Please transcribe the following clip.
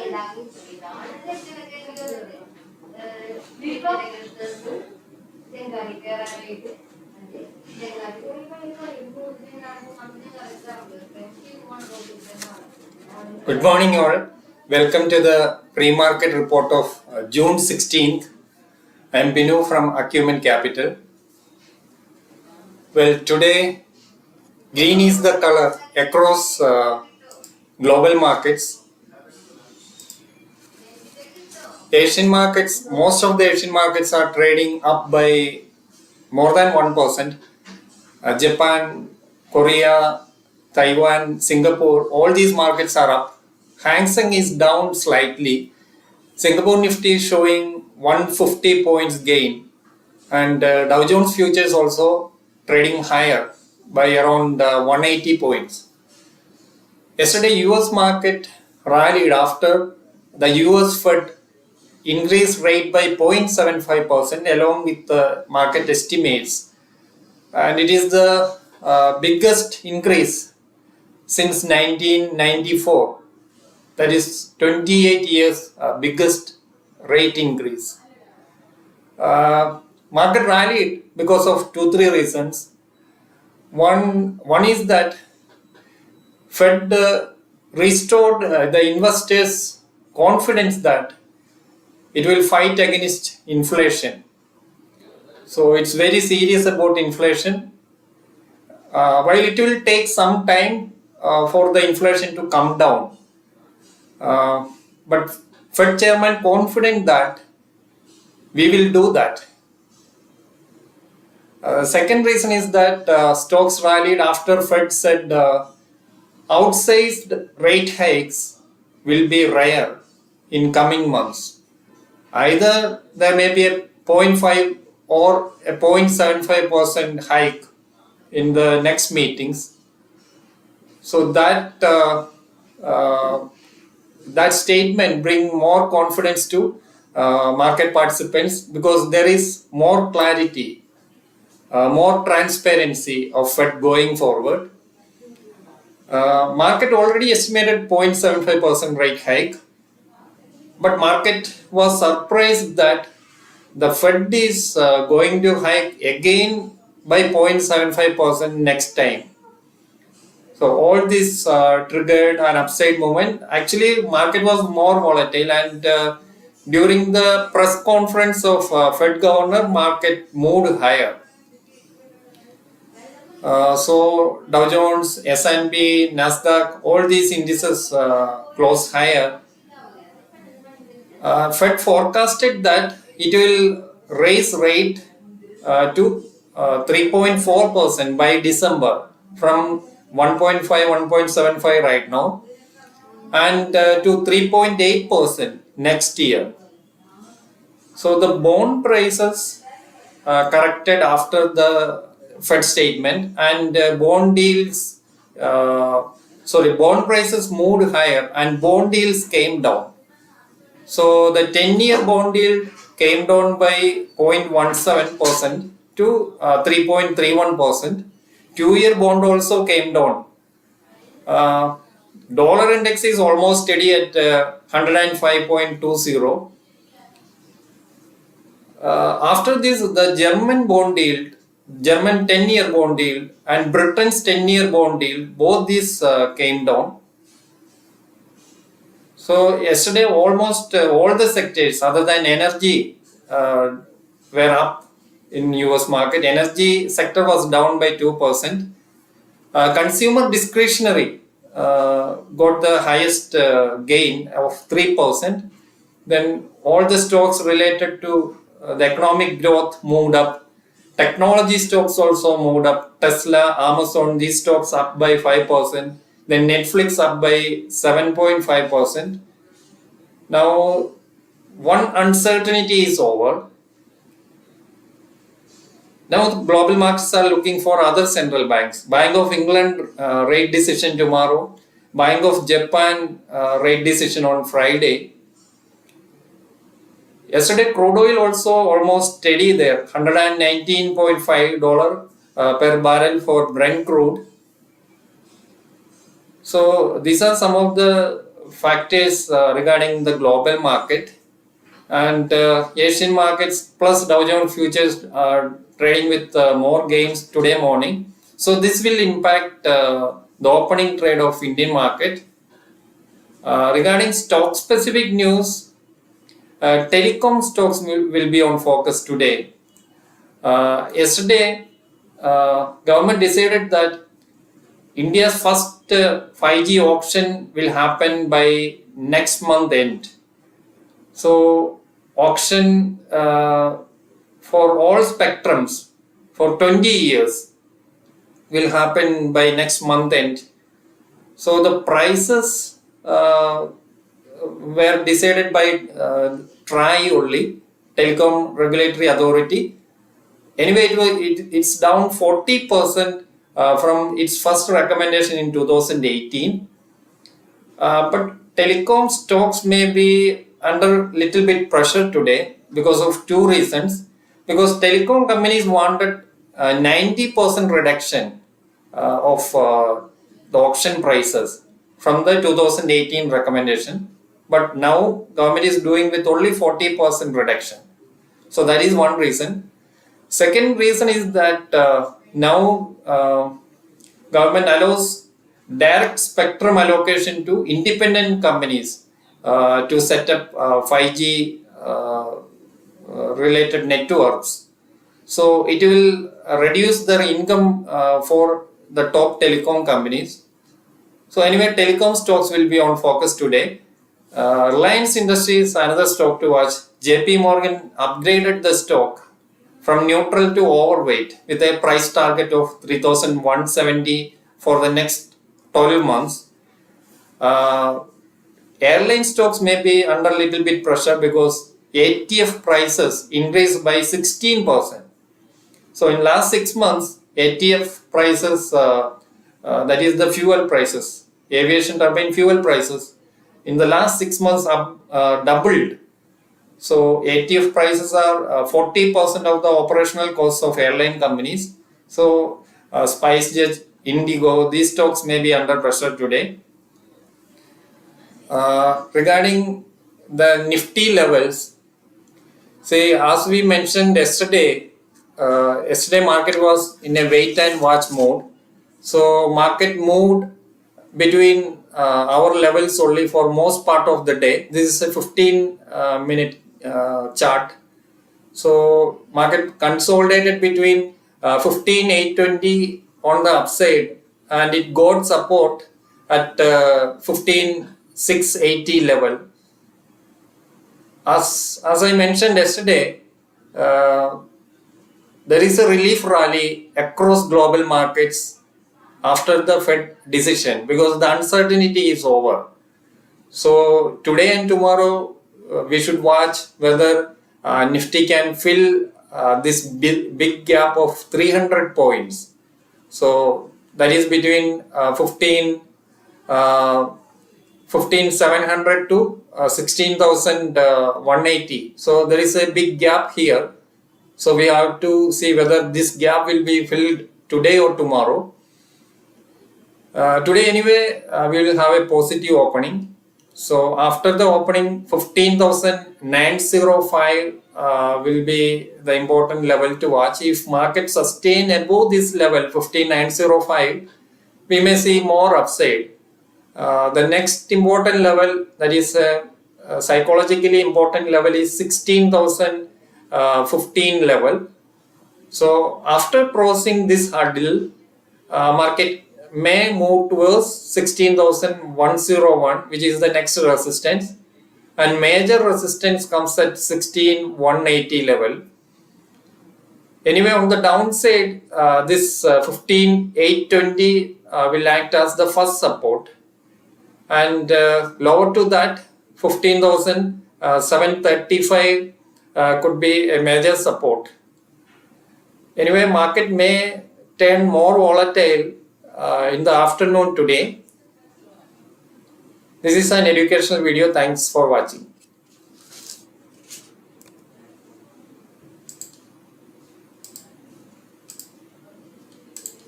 Good morning all. Welcome to the pre-market report of June 16th. I am Binu from Acumen Capital. Well, today green is the color across global markets. Asian markets, most of the Asian markets are trading up by more than 1%. Japan, Korea, Taiwan, Singapore, all these markets are up. Hang Seng is down slightly. Singapore Nifty is showing 150 points gain, and Dow Jones futures also trading higher by around 180 points. Yesterday US market rallied after the US Fed increased rate by 0.75% along with the market estimates, and it is the biggest increase since 1994. That is 28 years biggest rate increase. Market rallied because of 2-3 reasons. One is that Fed restored the investors' confidence that it will fight against inflation. So it's very serious about inflation. While it will take some time for the inflation to come down. But Fed chairman confident that we will do that. Second reason is that stocks rallied after Fed said outsized rate hikes will be rare in coming months. Either there may be a 0.5 or a 0.75% hike in the next meetings. So that statement bring more confidence to market participants because there is more clarity, more transparency of Fed going forward. Market already estimated 0.75% rate hike, but market was surprised that the Fed is going to hike again by 0.75% next time. So all this triggered an upside movement. Actually, market was more volatile, and during the press conference of Fed governor, market moved higher. So Dow Jones, S&P, Nasdaq, all these indices closed higher. Fed forecasted that it will raise rate to 3.4% by December from 1.5, 1.75 right now, and to 3.8% next year. So the bond prices corrected after the Fed statement, and bond prices moved higher and bond yields came down. So the 10-year bond yield came down by 0.17% to 3.31%. 2-year bond also came down. Dollar index is almost steady at 105.20. After this, the German bond yield, German 10-year bond yield and Britain's 10-year bond yield, both these came down. So yesterday almost all the sectors other than energy were up in US market. Energy sector was down by 2%. Consumer discretionary got the highest gain of 3%. Then all the stocks related to the economic growth moved up. Technology stocks also moved up. Tesla, Amazon, these stocks up by 5%. Then Netflix up by 7.5%. Now, one uncertainty is over. Now, the global markets are looking for other central banks. Bank of England rate decision tomorrow. Bank of Japan rate decision on Friday. Yesterday, crude oil also almost steady there, $119.5 per barrel for Brent crude. So these are some of the factors regarding the global market, and Asian markets plus Dow Jones futures are trading with more gains today morning. So this will impact the opening trade of Indian market. Regarding stock specific news, telecom stocks will be on focus today. Yesterday, government decided that India's first 5G auction will happen by next month end. So auction for all spectrums for 20 years will happen by next month end. So the prices were decided by TRAI only, Telecom Regulatory Authority. Anyway, it's down 40% from its first recommendation in 2018. But telecom stocks may be under little bit pressure today because of two reasons. Because telecom companies wanted 90% reduction of the auction prices from the 2018 recommendation. But now government is doing with only 40% reduction. So that is one reason. Second reason is that now government allows direct spectrum allocation to independent companies to set up 5G related networks. So it will reduce their income for the top telecom companies. So anyway, telecom stocks will be on focus today. Reliance Industries, another stock to watch. JP Morgan upgraded the stock from neutral to overweight with a price target of 3,170 for the next 12 months. Airline stocks may be under little bit pressure because ATF prices increased by 16%. So in last 6 months, ATF prices, that is the fuel prices, aviation turbine fuel prices, in the last 6 months doubled. So ATF prices are 40% of the operational costs of airline companies. So SpiceJet, Indigo, these stocks may be under pressure today. Regarding the Nifty levels, say as we mentioned yesterday, yesterday market was in a wait and watch mode. So market moved between our levels only for most part of the day. This is a 15-minute chart. So market consolidated between 15,820 on the upside, and it got support at 15,680 level. As I mentioned yesterday, there is a relief rally across global markets after the Fed decision because the uncertainty is over. So today and tomorrow we should watch whether Nifty can fill this big gap of 300 points. So that is between 15,700 to 16,180. So there is a big gap here. So we have to see whether this gap will be filled today or tomorrow. Today anyway, we will have a positive opening. So after the opening, 15,905 will be the important level to watch. If market sustain above this level, 15,905, we may see more upside. The next important level, that is psychologically important level, is 16,015 level. So after crossing this hurdle, market may move towards 16,101, which is the next resistance, and major resistance comes at 16,180 level. Anyway, on the downside, this 15,820 will act as the first support, and lower to that 15,735 could be a major support. Anyway, market may turn more volatile in the afternoon today. This is an educational video. Thanks for watching.